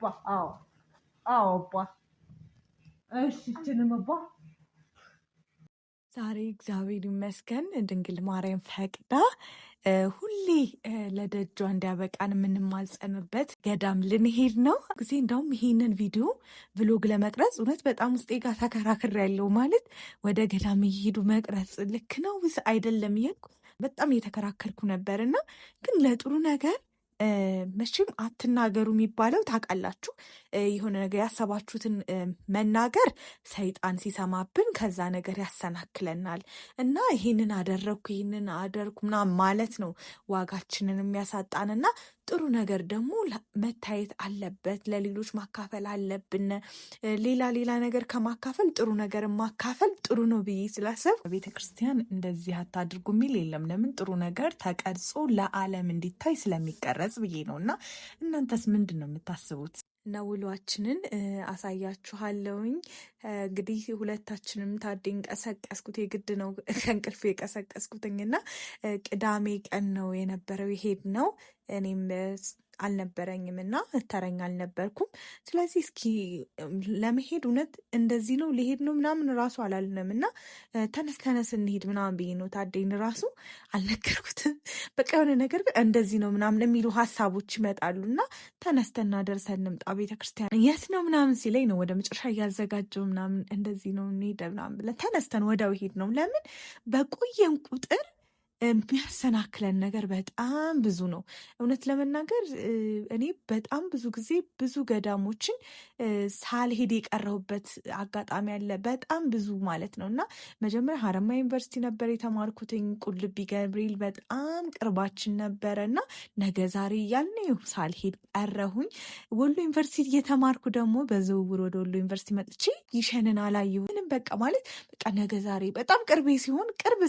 አባ አዎ አዎ አባ እሺ እችንም አባ ዛሬ እግዚአብሔር ይመስገን ድንግል ማርያም ፈቅዳ ሁሌ ለደጇ እንዲያበቃን የምንማጸንበት ገዳም ልንሄድ ነው። ጊዜ እንደውም ይሄንን ቪዲዮ ብሎግ ለመቅረጽ እውነት በጣም ውስጤ ጋር ተከራክሬ ያለው ማለት ወደ ገዳም እየሄዱ መቅረጽ ልክ ነው ወይስ አይደለም እያልኩ በጣም እየተከራከርኩ ነበር እና ግን ለጥሩ ነገር መቼም አትናገሩ የሚባለው ታውቃላችሁ። የሆነ ነገር ያሰባችሁትን መናገር ሰይጣን ሲሰማብን ከዛ ነገር ያሰናክለናል እና ይሄንን አደረግኩ ይሄንን አደርኩ ምናምን ማለት ነው ዋጋችንን የሚያሳጣንና ጥሩ ነገር ደግሞ መታየት አለበት፣ ለሌሎች ማካፈል አለብን። ሌላ ነገር ከማካፈል ጥሩ ነገር ማካፈል ጥሩ ነው ብዬ ስላሰብ ቤተክርስቲያን እንደዚህ አታድርጉ የሚል የለም። ለምን ጥሩ ነገር ተቀርጾ ለዓለም እንዲታይ ስለሚቀረጽ ብዬ ነው። እና እናንተስ ምንድን ነው የምታስቡት? እና ውሏችንን አሳያችኋለሁኝ። እንግዲህ ሁለታችንም ታዴን ቀሰቀስኩት፣ የግድ ነው ከእንቅልፍ የቀሰቀስኩትኝ እና ቅዳሜ ቀን ነው የነበረው የሄድ ነው። እኔም አልነበረኝም እና ተረኛ አልነበርኩም። ስለዚህ እስኪ ለመሄድ እውነት እንደዚህ ነው ሊሄድ ነው ምናምን ራሱ አላልንም እና ተነስ እንሄድ ምናምን ብዬ ነው ታዴን ራሱ አልነገርኩትም። በቃ የሆነ ነገር እንደዚህ ነው ምናምን የሚሉ ሀሳቦች ይመጣሉ እና ተነስተና ደርሰን እንምጣ ቤተክርስቲያን የት ነው ምናምን ሲለኝ ነው ወደ መጨረሻ እያዘጋጀው ምናምን እንደዚህ ነው እንሄድ ምናምን ብለን ተነስተን ወዲያው ሄድ ነው። ለምን በቆየን ቁጥር የሚያሰናክለን ነገር በጣም ብዙ ነው። እውነት ለመናገር እኔ በጣም ብዙ ጊዜ ብዙ ገዳሞችን ሳልሄድ የቀረሁበት አጋጣሚ አለ። በጣም ብዙ ማለት ነው እና መጀመሪያ ሀረማያ ዩኒቨርሲቲ ነበር የተማርኩትኝ። ቁልቢ ገብርኤል በጣም ቅርባችን ነበረ እና ነገ ዛሬ እያልን ሳልሄድ ቀረሁኝ። ወሎ ዩኒቨርሲቲ እየተማርኩ ደግሞ በዝውውር ወደ ወሎ ዩኒቨርሲቲ መጥቼ ይሸንን አላየሁ ምንም። በቃ ማለት በቃ ነገ ዛሬ በጣም ቅርብ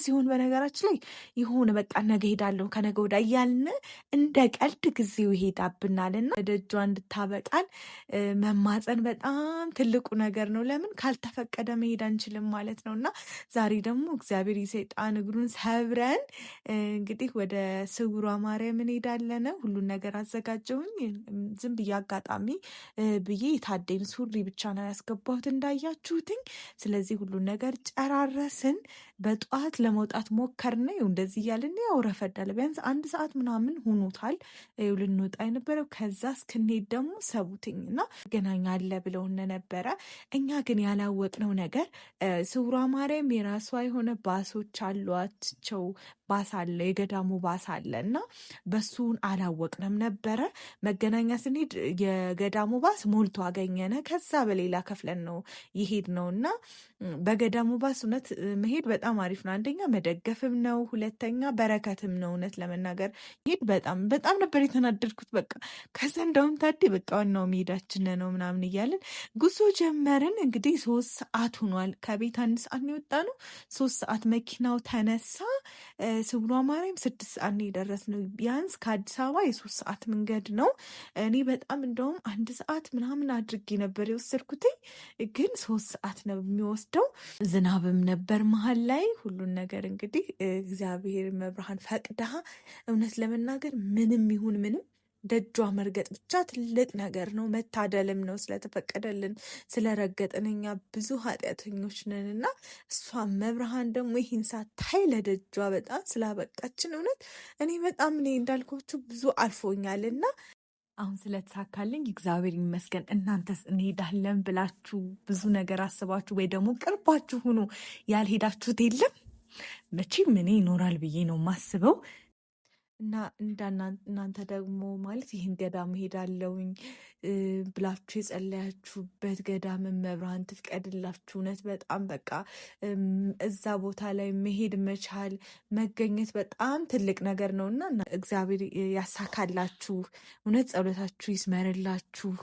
ሲሆን በነገራችን ላይ የሆነ በቃ ነገ ሄዳለሁ ከነገ ወዲያ እያልን እንደ ቀልድ ጊዜው ይሄዳብናልና ደጇ እንድታበቃን መማፀን በጣም ትልቁ ነገር ነው። ለምን ካልተፈቀደ መሄድ አንችልም ማለት ነው እና ዛሬ ደግሞ እግዚአብሔር የሰይጣን እግሩን ሰብረን እንግዲህ ወደ ስውሯ ማርያም እንሄዳለን። ሁሉን ነገር አዘጋጀውኝ። ዝም ብዬ አጋጣሚ ብዬ የታዴን ሱሪ ብቻ ነው ያስገባሁት እንዳያችሁትኝ። ስለዚህ ሁሉን ነገር ጨራረስን። በጠዋት ለመውጣት ሞከርን። እንደዚህ እያልን ያው ረፈዳል። ቢያንስ 1 ሰዓት ምናምን ሆኖታል ልንወጣ የነበረው። ከዛ እስክንሄድ ደግሞ ሰቡትኝ እና ገናኛ አለ ብለውን ነበረ። እኛ ግን ያላወቅነው ነገር ስውሯ ማርያም የራሷ የሆነ ባሶች አሏቸው። ባስ አለ፣ የገዳሙ ባስ አለ እና በሱን አላወቅንም ነበረ። መገናኛ ስንሄድ የገዳሙ ባስ ሞልቶ አገኘነ። ከዛ በሌላ ከፍለን ነው ይሄድ ነው እና በገዳሙ ባስ እውነት መሄድ በጣም አሪፍ ነው። አንደኛ መደገፍም ነው፣ ሁለተኛ በረከትም ነው። እውነት ለመናገር ሄድ በጣም ነበር የተናደድኩት። በቃ ከዛ እንደውም ታዴ በቃ ዋናው መሄዳችን ነው ምናምን እያልን ጉዞ ጀመርን። እንግዲህ 3 ሰዓት ሆኗል። ከቤት 1 ሰዓት ነው የወጣ ነው። 3 ሰዓት መኪናው ተነሳ። ስውሯ ማርያም 6 ሰዓት ነው የደረስነው። ቢያንስ ከአዲስ አበባ የ3 ሰዓት መንገድ ነው። እኔ በጣም እንደውም 1 ሰዓት ምናምን አድርጌ ነበር የወሰድኩትኝ፣ ግን 3 ሰዓት ነው የሚወስደው። ዝናብም ነበር መሀል ላይ። ሁሉን ነገር እንግዲህ እግዚአብሔር መብርሃን ፈቅዳ እውነት ለመናገር ምንም ይሁን ምንም ደጇ መርገጥ ብቻ ትልቅ ነገር ነው። መታደልም ነው ስለተፈቀደልን። ስለረገጥን እኛ ብዙ ኃጢአተኞች ነን እና እሷ መብርሃን ደግሞ ይህን ሳታይ ለደጇ በጣም ስላበቃችን እውነት እኔ እንዳልኳችሁ ብዙ አልፎኛል እና አሁን ስለተሳካልኝ እግዚአብሔር ይመስገን። እናንተስ እንሄዳለን ብላችሁ ብዙ ነገር አስባችሁ ወይ ደግሞ ቅርባችሁ ሆኖ ያልሄዳችሁት የለም? መቼም እኔ ይኖራል ብዬ ነው ማስበው። እና እናንተ ደግሞ ማለት ይህን ገዳም ሄዳለውኝ ብላችሁ የጸለያችሁበት ገዳምን መብርሃን ትፍቀድላችሁ። እውነት በጣም በቃ እዛ ቦታ ላይ መሄድ መቻል መገኘት በጣም ትልቅ ነገር ነው እና እግዚአብሔር ያሳካላችሁ። እውነት ጸሎታችሁ ይስመርላችሁ።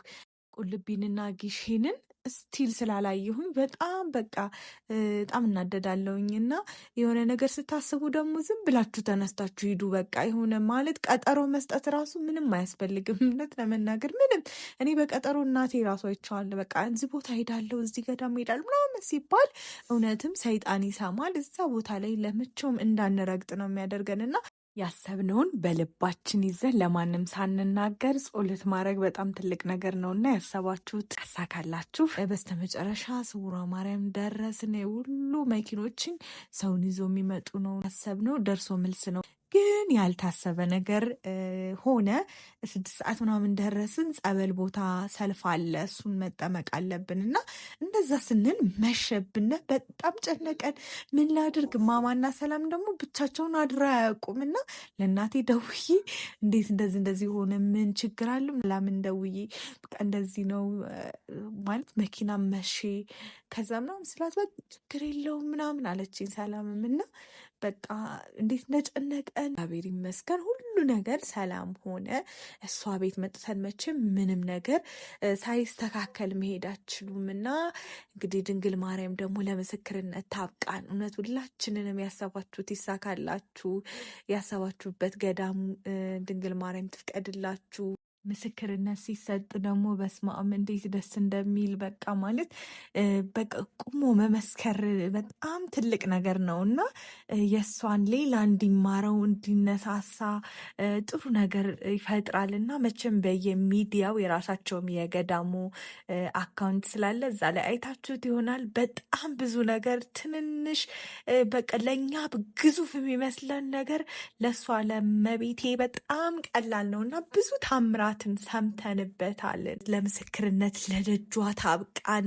ቁልቢንና ጊሼንን ስቲል ስላላየሁኝ በጣም በጣም እናደዳለሁኝ እና የሆነ ነገር ስታስቡ ደግሞ ዝም ብላችሁ ተነስታችሁ ሂዱ። በቃ የሆነ ማለት ቀጠሮ መስጠት ራሱ ምንም አያስፈልግም። እውነት ለመናገር ምንም እኔ በቀጠሮ እናቴ ራሱ አይቼዋለሁ። በቃ እዚህ ቦታ ሄዳለሁ እዚህ ገዳም ሄዳለሁ ምናምን ሲባል እውነትም ሰይጣን ይሰማል። እዛ ቦታ ላይ ለምቸውም እንዳንረግጥ ነው የሚያደርገን እና ያሰብነውን በልባችን ይዘን ለማንም ሳንናገር ጸሎት ማድረግ በጣም ትልቅ ነገር ነውና ያሰባችሁት ያሳካላችሁ። በስተመጨረሻ ስውሯ ማርያም ደረስን። ሁሉ መኪኖችን ሰውን ይዞ የሚመጡ ነው ያሰብነው፣ ደርሶ መልስ ነው። ግን ያልታሰበ ነገር ሆነ። 6 ሰዓት ምናምን ደረስን። ጸበል ቦታ ሰልፍ አለ፣ እሱን መጠመቅ አለብን እና እንደዛ ስንል መሸብን። በጣም ጨነቀን። ምን ላድርግ? ማማና ሰላም ደግሞ ብቻቸውን አድራ አያውቁም እና ለእናቴ ደውዬ እንዴት እንደዚህ ሆነ፣ ምን ችግር አለ? ላምን ደውዬ በቃ እንደዚህ ነው ማለት መኪና መሼ ከዛ ምናምን ስላት በቃ ችግር የለውም ምናምን አለችኝ። ሰላምም እና በቃ እንዴት እንደጨነቀን እግዚአብሔር ይመስገን ሁሉ ነገር ሰላም ሆነ። እሷ ቤት መጥተን መቼም ምንም ነገር ሳይስተካከል መሄድ አትችሉም እና እንግዲህ ድንግል ማርያም ደግሞ ለምስክርነት ታብቃን። እውነት ሁላችንንም ያሰባችሁት ይሳካላችሁ። ያሰባችሁበት ገዳም ድንግል ማርያም ትፍቀድላችሁ። ምስክርነት ሲሰጥ ደግሞ በስመ አብ እንዴት ደስ እንደሚል በቃ ማለት በቃ ቁሞ መመስከር በጣም ትልቅ ነገር ነው እና የእሷን ሌላ እንዲማረው እንዲነሳሳ ጥሩ ነገር ይፈጥራል እና መቼም በየሚዲያው የራሳቸውም የገዳሙ አካውንት ስላለ እዛ ላይ አይታችሁት ይሆናል። በጣም ብዙ ነገር ትንንሽ በቃ ለእኛ ግዙፍ የሚመስለን ነገር ለእሷ ለመቤቴ በጣም ቀላል ነው እና ብዙ ታምራትን ሰምተንበታል። ለምስክርነት ለደጇ ታብቃን።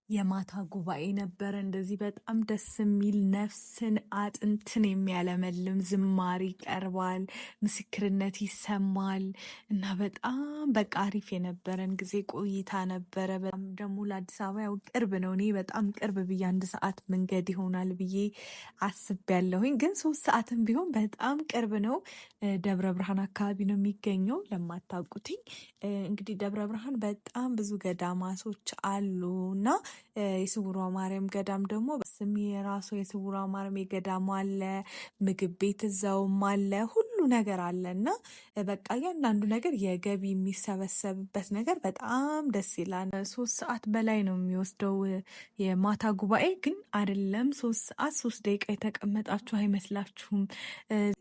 የማታ ጉባኤ ነበረ። እንደዚህ በጣም ደስ የሚል ነፍስን አጥንትን የሚያለመልም ዝማሬ ይቀርባል፣ ምስክርነት ይሰማል እና በጣም በቃ አሪፍ የነበረን ጊዜ ቆይታ ነበረ። በጣም ደግሞ ለአዲስ አበባ ያው ቅርብ ነው። እኔ በጣም ቅርብ ብዬ 1 ሰዓት መንገድ ይሆናል ብዬ አስቤያለሁኝ፣ ግን 3 ሰዓትም ቢሆን በጣም ቅርብ ነው። ደብረ ብርሃን አካባቢ ነው የሚገኘው። ለማታውቁትኝ እንግዲህ ደብረ ብርሃን በጣም ብዙ ገዳማቶች አሉ እና የስውሯ ማርያም ገዳም ደግሞ ስም የራሱ የስውሯ ማርያም የገዳሙ አለ፣ ምግብ ቤት እዛውም አለ፣ ሁሉ ነገር አለ እና በቃ እያንዳንዱ ነገር የገቢ የሚሰበሰብበት ነገር በጣም ደስ ይላል። 3 ሰዓት በላይ ነው የሚወስደው የማታ ጉባኤ፣ ግን አይደለም 3 ሰዓት 3 ደቂቃ የተቀመጣችሁ አይመስላችሁም።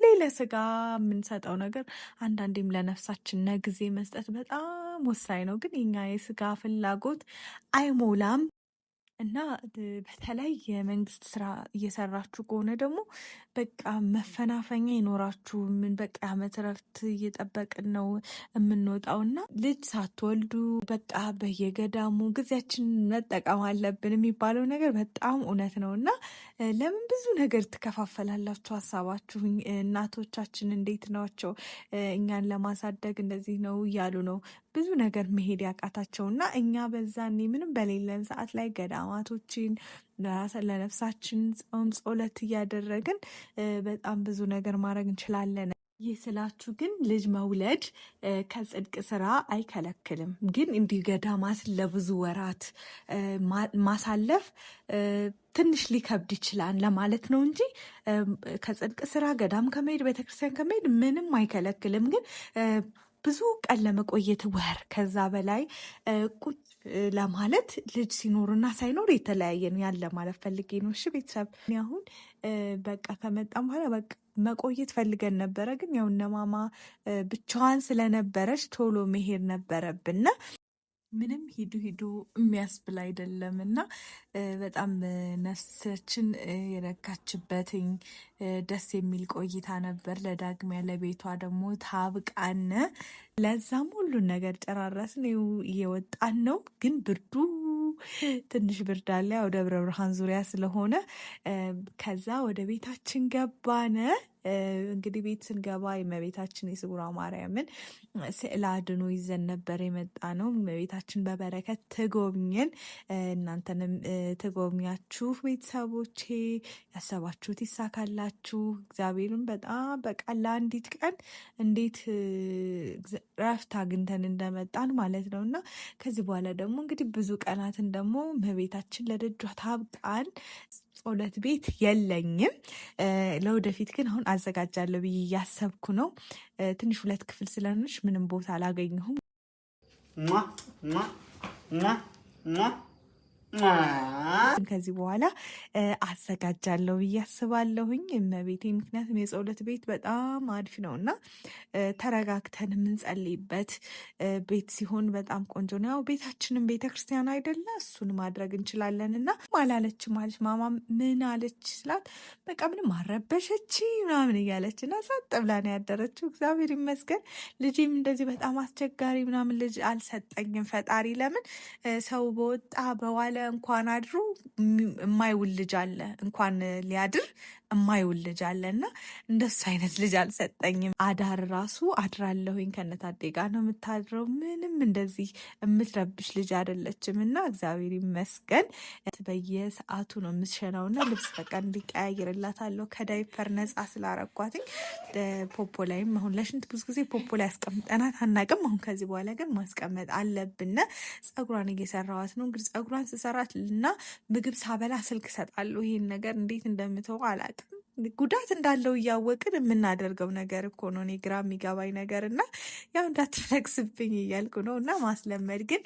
ሌላ ስጋ የምንሰጠው ነገር አንዳንዴም ለነፍሳችን ጊዜ መስጠት በጣም ወሳኝ ነው። ግን የኛ የስጋ ፍላጎት አይሞላም እና በተለይ የመንግስት ስራ እየሰራችሁ ከሆነ ደግሞ በቃ መፈናፈኛ ይኖራችሁ። ምን በቃ ዓመት እረፍት እየጠበቅን ነው የምንወጣው እና ልጅ ሳትወልዱ በቃ በየገዳሙ ጊዜያችን መጠቀም አለብን የሚባለው ነገር በጣም እውነት ነው እና ለምን ብዙ ነገር ትከፋፈላላችሁ ሀሳባችሁ። እናቶቻችን እንዴት ናቸው? እኛን ለማሳደግ እንደዚህ ነው እያሉ ነው ብዙ ነገር መሄድ ያቃታቸው እና እኛ በዛኔ ምንም በሌለን ሰዓት ላይ ገዳማቶችን ለነፍሳችን ጾም ጸሎት እያደረግን በጣም ብዙ ነገር ማድረግ እንችላለን። ይህ ስላችሁ ግን ልጅ መውለድ ከጽድቅ ስራ አይከለክልም። ግን እንዲህ ገዳማት ለብዙ ወራት ማሳለፍ ትንሽ ሊከብድ ይችላል ለማለት ነው እንጂ ከጽድቅ ስራ ገዳም ከመሄድ ቤተክርስቲያን ከመሄድ ምንም አይከለክልም። ግን ብዙ ቀን ለመቆየት ወር ከዛ በላይ ቁጭ ለማለት ልጅ ሲኖርና ሳይኖር የተለያየ ነው ያለ ማለት ፈልጌ ነው። እሺ ቤተሰብ አሁን በቃ ከመጣም በኋላ በቃ መቆየት ፈልገን ነበረ። ግን ያው እነማማ ብቻዋን ስለነበረች ቶሎ መሄድ ነበረብን። ምንም ሂዱ የሚያስብል አይደለም እና በጣም ነፍሳችን የረካችበትኝ ደስ የሚል ቆይታ ነበር። ለዳግሚያ ለቤቷ ደግሞ ታብቃን። ለዛም ሁሉን ነገር ጨራረስን፣ እየወጣን ነው። ግን ብርዱ ትንሽ ብርድ አለ፣ ያው ደብረ ብርሃን ዙሪያ ስለሆነ። ከዛ ወደ ቤታችን ገባነ። እንግዲህ ቤት ስንገባ የእመቤታችን የስውሯ ማርያምን ስዕል አድኖ ይዘን ነበር የመጣ ነው። እመቤታችን በበረከት ትጎብኝን፣ እናንተንም ትጎብኛችሁ። ቤተሰቦቼ ያሰባችሁት ይሳካላችሁ። እግዚአብሔርን በጣም በቃ ለአንዲት ቀን እንዴት ረፍት አግኝተን እንደመጣን ማለት ነው እና ከዚህ በኋላ ደግሞ እንግዲህ ብዙ ቀናትን ደግሞ እመቤታችን ለደጇ ታብቃን። ጸሎት ቤት የለኝም። ለወደፊት ግን አሁን አዘጋጃለሁ ብዬ እያሰብኩ ነው። ትንሽ 2 ክፍል ስለሆነች ምንም ቦታ አላገኘሁም። ከዚህ በኋላ አዘጋጃለሁ ብዬ አስባለሁኝ እመቤቴ። ምክንያቱም የጸሎት ቤት በጣም አሪፍ ነው እና ተረጋግተን የምንጸልይበት ቤት ሲሆን በጣም ቆንጆ ነው። ያው ቤታችንም ቤተ ክርስቲያን አይደለ? እሱን ማድረግ እንችላለን። እና ማላለች ማለች ማማ ምን አለች ስላት በቃ ምንም አረበሸች ምናምን እያለች እና ጸጥ ብላ ነው ያደረችው። እግዚአብሔር ይመስገን። ልጅም እንደዚህ በጣም አስቸጋሪ ምናምን ልጅ አልሰጠኝም ፈጣሪ። ለምን ሰው በወጣ በዋለ እንኳን አድሮ የማይውል ልጅ አለ፣ እንኳን ሊያድር የማይውል ልጅ አለ እና እንደሱ አይነት ልጅ አልሰጠኝም። አዳር ራሱ አድራለሁኝ ከነታዴ ጋር ነው የምታድረው። ምንም እንደዚህ የምትረብሽ ልጅ አይደለችም እና እግዚአብሔር ይመስገን። በየሰዓቱ ነው የምትሸናው እና ልብስ በቃ እንዲቀያይርላታለሁ ከዳይፐር ነፃ ስላረኳትኝ። ፖፖ ላይም አሁን ለሽንት ብዙ ጊዜ ፖፖ ላይ ያስቀምጠናት አናቅም። አሁን ከዚህ በኋላ ግን ማስቀመጥ አለብን። ጸጉሯን እየሰራዋት ነው እንግዲህ። ጸጉሯን ስሰራት እና ምግብ ሳበላ ስልክ እሰጣለሁ። ይሄን ነገር እንዴት እንደምተው አላውቅም። ጉዳት እንዳለው እያወቅን የምናደርገው ነገር እኮ ነው። እኔ ግራ የሚገባኝ ነገር እና ያው እንዳትፈለግስብኝ እያልኩ ነው እና ማስለመድ ግን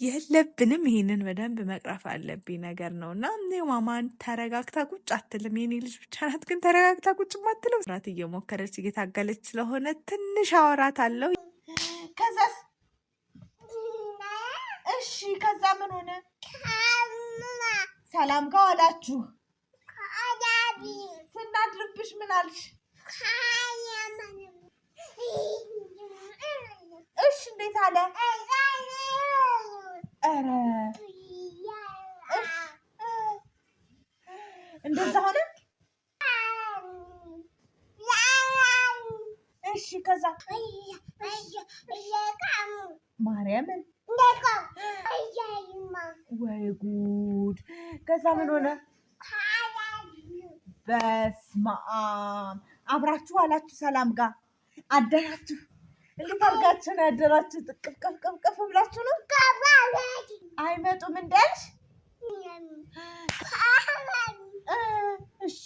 የለብንም። ይሄንን በደንብ መቅረፍ አለብኝ ነገር ነው እና ማማን ተረጋግታ ቁጭ አትልም። የኔ ልጅ ብቻ ናት ግን ተረጋግታ ቁጭ ማትለው። ስራት እየሞከረች እየታገለች ስለሆነ ትንሽ አወራት አለው። ከዛስ እሺ፣ ከዛ ምን ሆነ? ሰላም ጋር ዋላችሁ? ስናድርብሽ ምን አልሽ? እሺ፣ እንዴት አለ? ኧረ እንደዛ ሆነ። እሺ፣ ከዛ ማርያምን ወይ ጉድ! ከዛ ምን ሆነ? በስመ አብ! አብራችሁ ዋላችሁ? ሰላም ጋር አደራችሁ? እንዴት አድርጋችሁ ነው ያደራችሁ? ቅፍቅፍ ብላችሁ ነው? አይመጡም እንዳልሽ? እሺ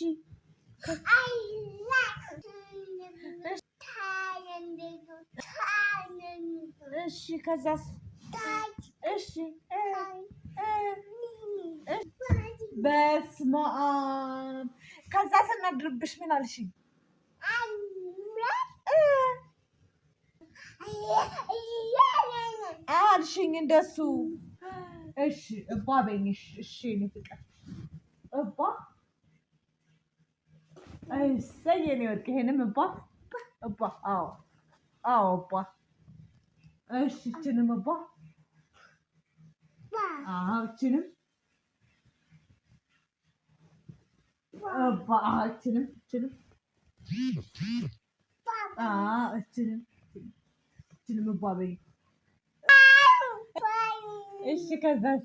እሺ፣ ከዛስ? እሺ በስመ አብ! ከዛ ስናድርብሽ ምን አልሽ? አልሽኝ እንደሱ። እሺ እባ በይኝ። እሺ የኔ ፍቅር እባ። እሰይ የኔ ወርቅ። ይሄንም እባ እባ። አዎ አዎ እባ። እሺ እችንም እባ። አዎ እችንም እባ። እችንም እችንም እባ በይኝ። እሺ ከዛስ?